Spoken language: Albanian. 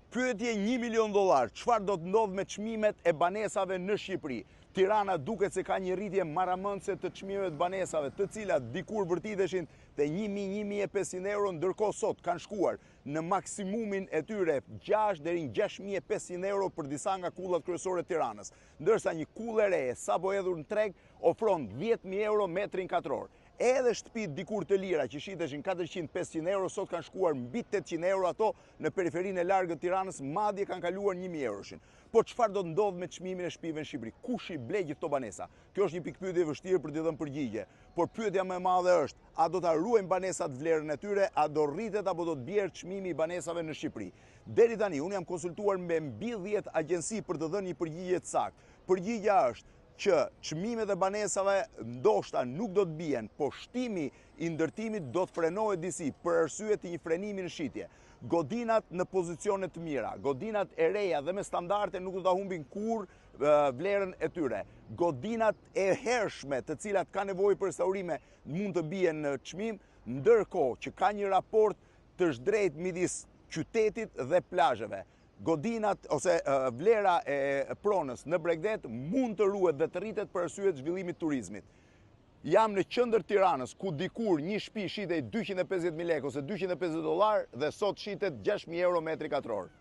Pyetje $1 milion, çfarë do të ndodh me çmimet e banesave në Shqipëri? Tirana duket se ka një rritje maramëndse të çmimeve të banesave, të cilat dikur vërtiteshin te 1.000-1.500 euro, ndërkohë sot kanë shkuar në maksimumin e tyre 6 deri në 6.500 euro për disa nga kullat kryesore të Tiranës, ndërsa një kullë e re sapo hedhur në treg ofron 10.000 euro metrin katror. Edhe shtëpit dikur të lira që shiteshin 400-500 euro, sot kanë shkuar mbi 800 euro ato në periferinë e largët të Tiranës, madje kanë kaluar 1.000 euroshin. Po çfarë do të ndodh me çmimin e shtëpive në Shqipëri? Kush i ble gjithë këto banesa? Kjo është një pikë pyetje e vështirë për t'i dhënë përgjigje. Por pyetja më e madhe është, a do ta ruajmë banesat vlerën e tyre, a do rritet apo do të bjerë çmimi i banesave në Shqipëri? Deri tani unë jam konsultuar me mbi 10 agjenci për të dhënë një përgjigje të saktë. Përgjigja është që çmimet e banesave ndoshta nuk do të bien, po shtimi i ndërtimit do të frenohet disi për arsye të një frenimi në shitje. Godinat në pozicione të mira, godinat e reja dhe me standarde nuk do ta humbin kurrë vlerën e tyre. Godinat e hershme, të cilat kanë nevojë për restaurime, mund të bien në çmim, ndërkohë që ka një raport të zhdrejtë midis qytetit dhe plazheve. Godinat ose vlera e pronës në Bregdet mund të ruhet dhe të rritet për arsye të zhvillimit të turizmit. Jam në qendër Tiranës, ku dikur një shtëpi shitej $250.000 ose $250 dhe sot shitet 6.000 euro metri katror.